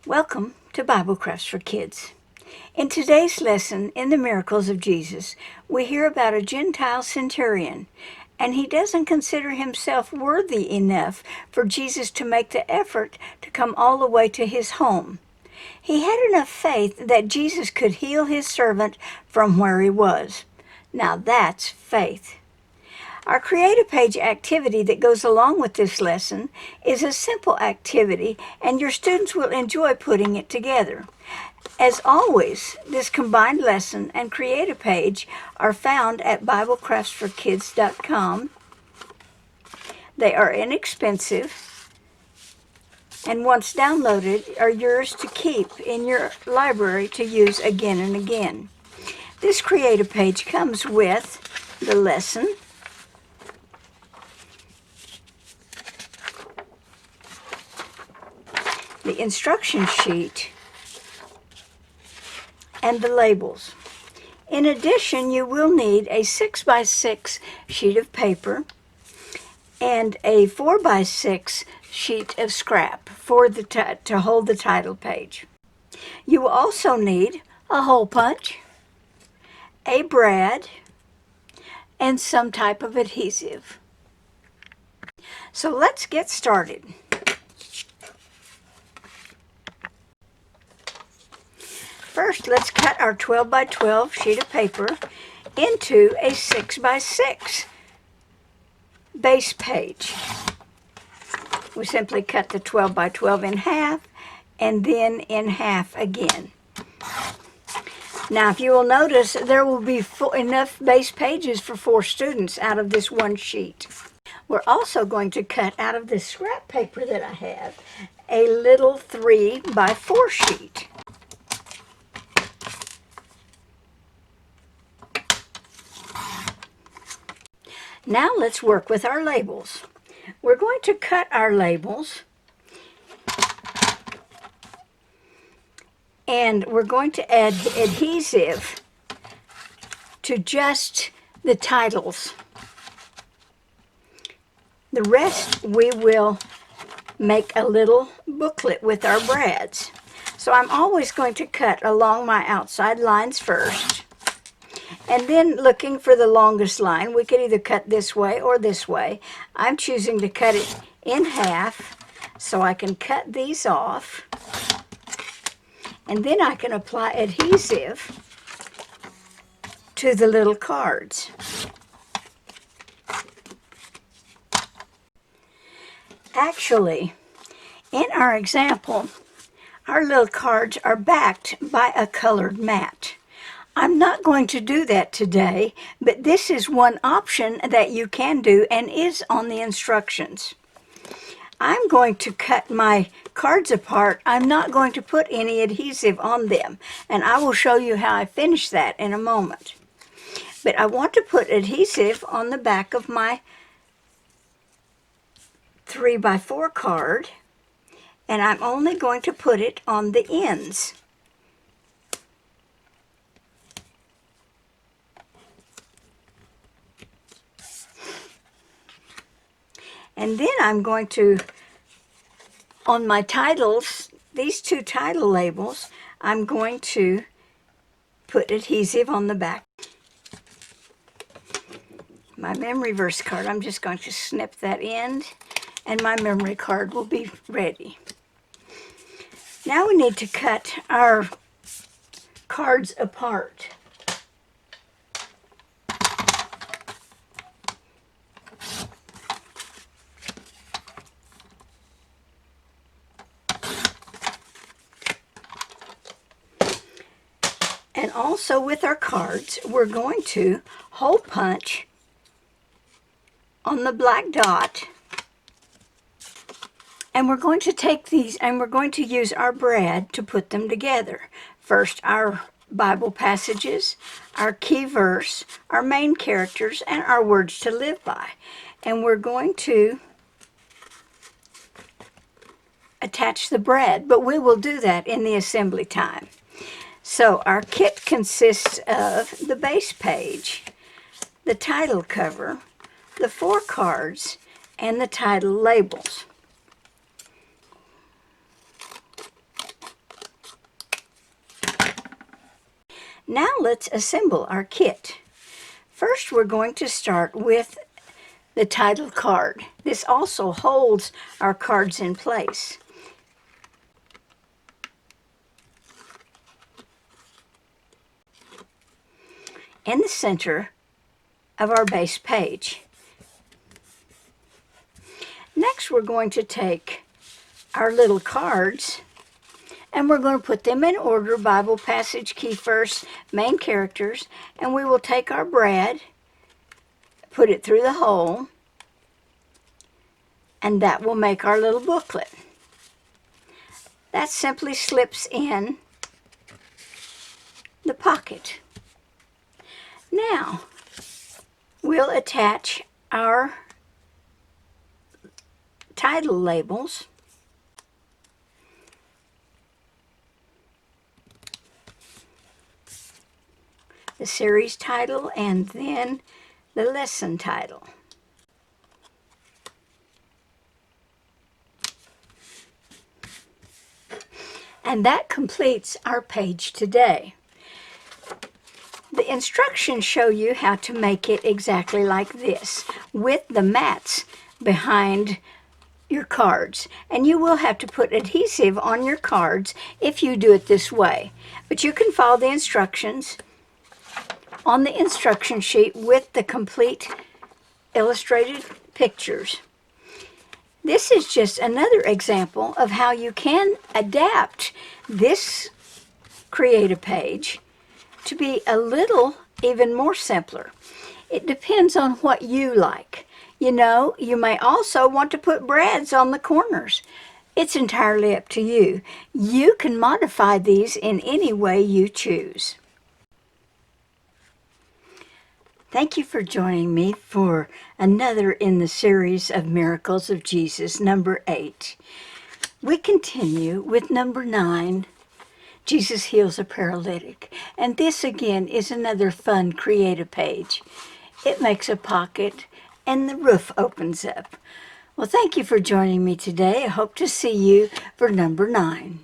Welcome to Bible Crafts for Kids. In today's lesson, in the miracles of Jesus, we hear about a Gentile centurion, and he doesn't consider himself worthy enough for Jesus to make the effort to come all the way to his home. He had enough faith that Jesus could heal his servant from where he was. Now that's faith. Our Create a Page activity that goes along with this lesson is a simple activity, and your students will enjoy putting it together. As always, this combined lesson and Create a Page are found at BibleCraftsForKids.com. They are inexpensive, and once downloaded, are yours to keep in your library to use again and again. This Create a Page comes with the lesson, the instruction sheet, and the labels. In addition, you will need a 6x6 sheet of paper and a 4x6 sheet of scrap for to hold the title page. You will also need a hole punch, a brad, and some type of adhesive. So let's get started. First, let's cut our 12x12 sheet of paper into a 6x6 base page. We simply cut the 12x12 in half and then in half again. Now, if you will notice, there will be enough base pages for 4 students out of this one sheet. We're also going to cut out of this scrap paper that I have a little 3x4 sheet. Now let's work with our labels. We're going to cut our labels, and we're going to add adhesive to just the titles. The rest we will make a little booklet with our brads. So I'm always going to cut along my outside lines first. And then looking for the longest line, we could either cut this way or this way. I'm choosing to cut it in half so I can cut these off. And then I can apply adhesive to the little cards. Actually, in our example, our little cards are backed by a colored mat. I'm not going to do that today, but this is one option that you can do and is on the instructions. I'm going to cut my cards apart. I'm not going to put any adhesive on them, and I will show you how I finish that in a moment. But I want to put adhesive on the back of my 3x4 card, and I'm only going to put it on the ends. And then I'm going to, on my titles, these 2 title labels, I'm going to put adhesive on the back. My memory verse card, I'm just going to snip that end, and my memory card will be ready. Now we need to cut our cards apart. And also with our cards, we're going to hole punch on the black dot. And we're going to take these and we're going to use our brad to put them together. First, our Bible passages, our key verse, our main characters, and our words to live by. And we're going to attach the brad, but we will do that in the assembly time. So our kit consists of the base page, the title cover, the 4 cards, and the title labels. Now let's assemble our kit. First, we're going to start with the title card. This also holds our cards in place. In the center of our base page. Next, we're going to take our little cards and we're going to put them in order: Bible passage, key verse, main characters, and we will take our brad, put it through the hole, and that will make our little booklet. That simply slips in the pocket. Now, we'll attach our title labels. The series title and then the lesson title. And that completes our page today. The instructions show you how to make it exactly like this, with the mats behind your cards. And you will have to put adhesive on your cards if you do it this way. But you can follow the instructions on the instruction sheet with the complete illustrated pictures. This is just another example of how you can adapt this create-a page to be a little even more simpler. It depends on what you like. You know, you may also want to put brads on the corners. It's entirely up to you. You can modify these in any way you choose. Thank you for joining me for another in the series of Miracles of Jesus, number 8. We continue with number 9, Jesus heals a paralytic. And this again is another fun create-a page. It makes a pocket and the roof opens up. Well, thank you for joining me today. I hope to see you for number 9.